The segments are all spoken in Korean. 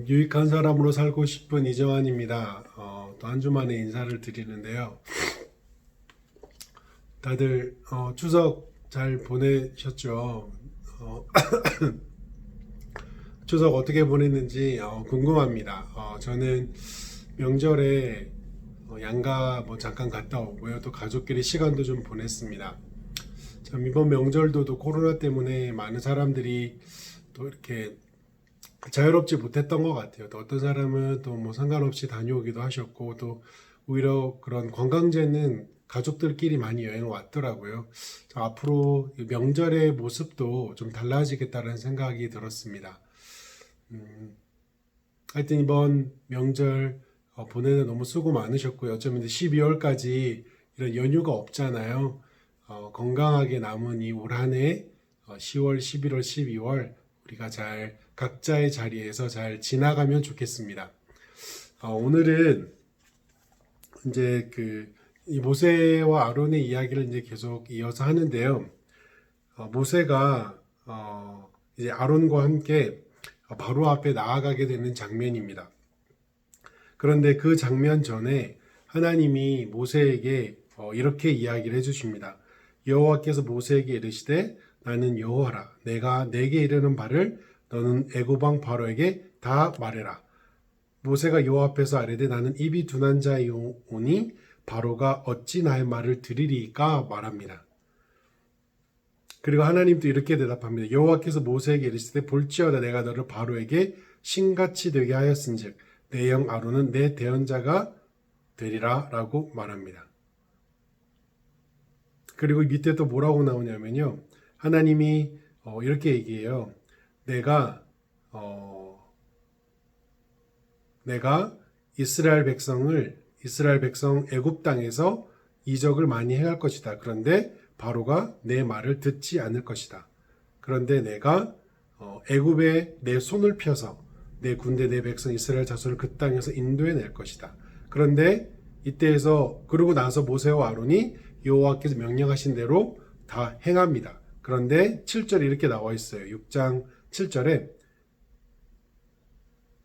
유익한 사람으로 살고 싶은 이정환입니다. 또 한 주 만에 인사를 드리는데요. 다들 추석 잘 보내셨죠? 추석 어떻게 보냈는지 궁금합니다. 저는 명절에 양가 잠깐 갔다 오고요. 또 가족끼리 시간도 좀 보냈습니다. 참 이번 명절도 또 코로나 때문에 많은 사람들이 또 이렇게 자유롭지 못했던 것 같아요. 또 어떤 사람은 또 뭐 상관없이 다녀오기도 하셨고, 또 오히려 그런 관광지는 가족들끼리 많이 여행을 왔더라고요. 앞으로 명절의 모습도 좀 달라지겠다는 생각이 들었습니다. 하여튼 이번 명절 보내는 너무 수고 많으셨고요. 어쩌면 12월까지 이런 연휴가 없잖아요. 건강하게 남은 이 올 한 해 10월, 11월, 12월 우리가 잘 각자의 자리에서 잘 지나가면 좋겠습니다. 오늘은 이제 이 모세와 아론의 이야기를 이제 계속 이어서 하는데요. 모세가 이제 아론과 함께 바로 앞에 나아가게 되는 장면입니다. 그런데 그 장면 전에 하나님이 모세에게 이렇게 이야기를 해주십니다. 여호와께서 모세에게 이르시되 나는 여호와라. 내가 내게 이르는 바를 너는 애굽 왕 바로에게 다 말해라. 모세가 여호와 앞에서 아뢰되 나는 입이 둔한 자이오니 바로가 어찌 나의 말을 들으리까 말합니다. 그리고 하나님도 이렇게 대답합니다. 여호와께서 모세에게 이르시되 볼지어다 내가 너를 바로에게 신같이 되게 하였은즉 내 형 아론은 내 대언자가 되리라 라고 말합니다. 그리고 밑에 또 뭐라고 나오냐면요. 하나님이 이렇게 얘기해요. 내가 이스라엘 백성 애굽 땅에서 이적을 많이 행할 것이다. 그런데 바로가 내 말을 듣지 않을 것이다. 그런데 내가 애굽에 내 손을 펴서 내 군대 내 백성 이스라엘 자손을 그 땅에서 인도해 낼 것이다. 그런데 이때에서 그러고 나서 모세와 아론이 여호와께서 명령하신 대로 다 행합니다. 그런데 7절에 이렇게 나와 있어요. 6장 7절에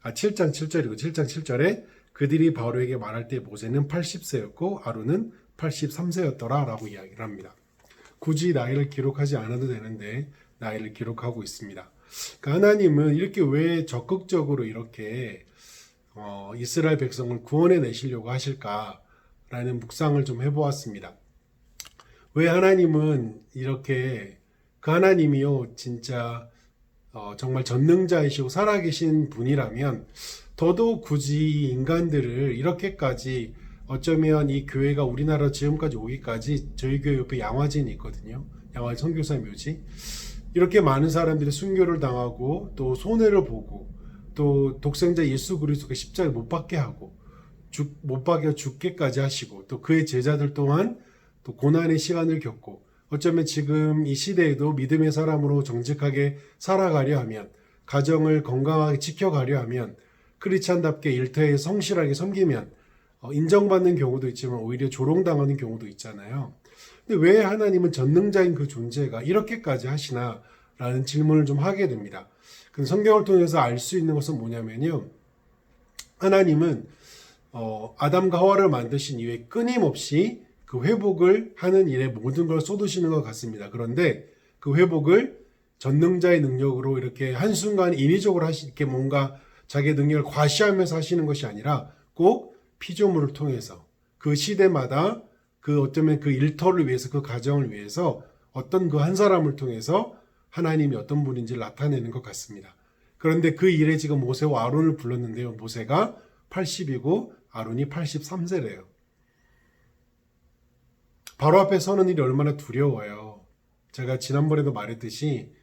7장 7절이고 7장 7절에 그들이 바로에게 말할 때 모세는 80세였고 아론은 83세였더라 라고 이야기를 합니다. 굳이 나이를 기록하지 않아도 되는데 나이를 기록하고 있습니다. 그러니까 하나님은 이렇게 왜 적극적으로 이렇게 이스라엘 백성을 구원해 내시려고 하실까라는 묵상을 좀 해보았습니다. 왜 하나님은 이렇게 그 하나님이요 진짜 정말 전능자이시고 살아계신 분이라면 더더욱 굳이 인간들을 이렇게까지 어쩌면 이 교회가 우리나라 지금까지 오기까지 저희 교회 옆에 양화진이 있거든요. 양화진 선교사 묘지. 이렇게 많은 사람들이 순교를 당하고 또 손해를 보고 또 독생자 예수 그리스도가 십자가에 못 박게 하고 못 박여 죽게까지 하시고 또 그의 제자들 또한 또 고난의 시간을 겪고 어쩌면 지금 이 시대에도 믿음의 사람으로 정직하게 살아가려 하면 가정을 건강하게 지켜가려 하면 크리스찬답게 일터에 성실하게 섬기면 인정받는 경우도 있지만 오히려 조롱당하는 경우도 있잖아요. 근데 왜 하나님은 전능자인 그 존재가 이렇게까지 하시나 라는 질문을 좀 하게 됩니다. 근데 성경을 통해서 알 수 있는 것은 뭐냐면요. 하나님은 아담과 하와를 만드신 이후에 끊임없이 그 회복을 하는 일에 모든 걸 쏟으시는 것 같습니다. 그런데 그 회복을 전능자의 능력으로 이렇게 한순간 인위적으로 이렇게 뭔가 자기의 능력을 과시하면서 하시는 것이 아니라 꼭 피조물을 통해서 그 시대마다 어쩌면 그 일터를 위해서 그 가정을 위해서 어떤 그 한 사람을 통해서 하나님이 어떤 분인지를 나타내는 것 같습니다. 그런데 그 일에 지금 모세와 아론을 불렀는데요. 모세가 80이고 아론이 83세래요. 바로 앞에 서는 일이 얼마나 두려워요. 제가 지난번에도 말했듯이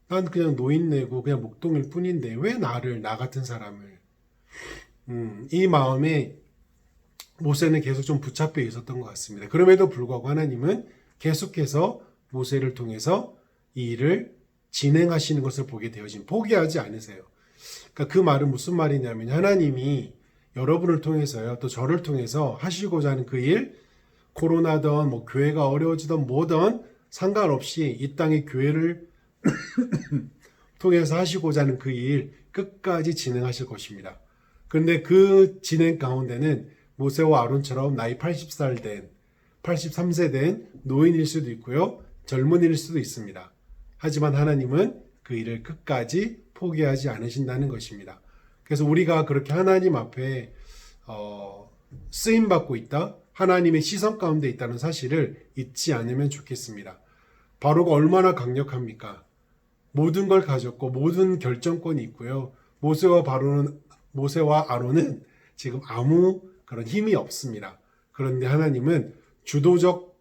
난 그냥 노인네고 그냥 목동일 뿐인데 왜 나 같은 사람을 이 마음에 모세는 계속 좀 붙잡혀 있었던 것 같습니다. 그럼에도 불구하고 하나님은 계속해서 모세를 통해서 이 일을 진행하시는 것을 보게 되어진 포기하지 않으세요. 그러니까 그 말은 무슨 말이냐면 하나님이 여러분을 통해서요 또 저를 통해서 하시고자 하는 그 일 코로나든 뭐 교회가 어려워지든 뭐든 상관없이 이 땅의 교회를 통해서 하시고자 하는 그 일 끝까지 진행하실 것입니다. 그런데 그 진행 가운데는 모세와 아론처럼 나이 80살 된 83세 된 노인일 수도 있고요. 젊은이일 수도 있습니다. 하지만 하나님은 그 일을 끝까지 포기하지 않으신다는 것입니다. 그래서 우리가 그렇게 하나님 앞에 쓰임받고 있다, 하나님의 시선 가운데 있다는 사실을 잊지 않으면 좋겠습니다. 바로가 얼마나 강력합니까? 모든 걸 가졌고 모든 결정권이 있고요. 모세와 아론은 지금 아무 그런 힘이 없습니다. 그런데 하나님은 주도적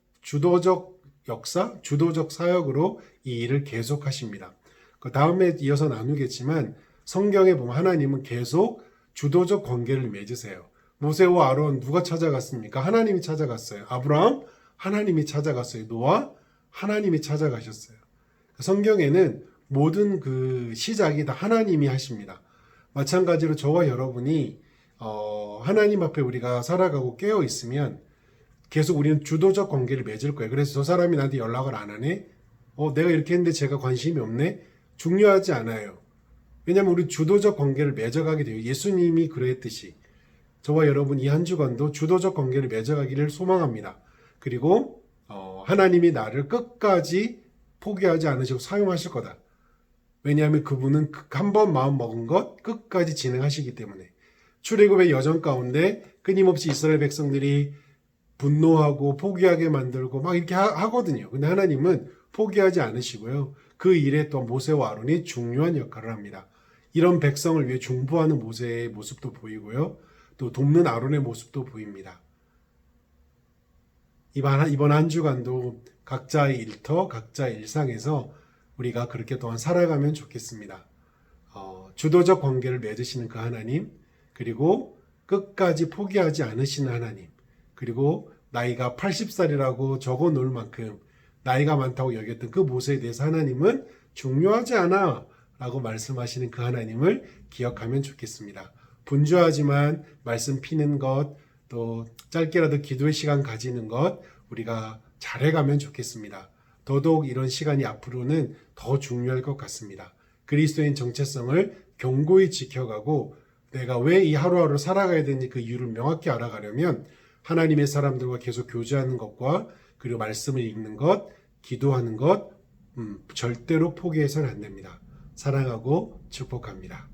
역사, 주도적 사역으로 이 일을 계속하십니다. 그 다음에 이어서 나누겠지만 성경에 보면 하나님은 계속 주도적 관계를 맺으세요. 모세와 아론 누가 찾아갔습니까? 하나님이 찾아갔어요. 아브라함 하나님이 찾아갔어요. 노아 하나님이 찾아가셨어요. 성경에는 모든 그 시작이 다 하나님이 하십니다. 마찬가지로 저와 여러분이 하나님 앞에 우리가 살아가고 깨어 있으면 계속 우리는 주도적 관계를 맺을 거예요. 그래서 저 사람이 나한테 연락을 안 하네? 내가 이렇게 했는데 제가 관심이 없네? 중요하지 않아요. 왜냐하면 우리 주도적 관계를 맺어가게 돼요. 예수님이 그랬듯이 저와 여러분 이 한 주간도 주도적 관계를 맺어가기를 소망합니다. 그리고 하나님이 나를 끝까지 포기하지 않으시고 사용하실 거다. 왜냐하면 그분은 한 번 마음 먹은 것 끝까지 진행하시기 때문에. 출애굽의 여정 가운데 끊임없이 이스라엘 백성들이 분노하고 포기하게 만들고 막 이렇게 하거든요. 근데 하나님은 포기하지 않으시고요. 그 일에 또 모세와 아론이 중요한 역할을 합니다. 이런 백성을 위해 중보하는 모세의 모습도 보이고요. 또 돕는 아론의 모습도 보입니다. 이번 한 주간도 각자의 일터, 각자의 일상에서 우리가 그렇게 또한 살아가면 좋겠습니다. 주도적 관계를 맺으시는 그 하나님, 그리고 끝까지 포기하지 않으시는 하나님, 그리고 나이가 80살이라고 적어 놓을 만큼 나이가 많다고 여겼던 그 모세에 대해서 하나님은 중요하지 않아 라고 말씀하시는 그 하나님을 기억하면 좋겠습니다. 분주하지만 말씀 피는 것, 또 짧게라도 기도의 시간 가지는 것 우리가 잘해가면 좋겠습니다. 더더욱 이런 시간이 앞으로는 더 중요할 것 같습니다. 그리스도인 정체성을 견고히 지켜가고 내가 왜 이 하루하루 살아가야 되는지 그 이유를 명확히 알아가려면 하나님의 사람들과 계속 교제하는 것과 그리고 말씀을 읽는 것, 기도하는 것 절대로 포기해서는 안 됩니다. 사랑하고 축복합니다.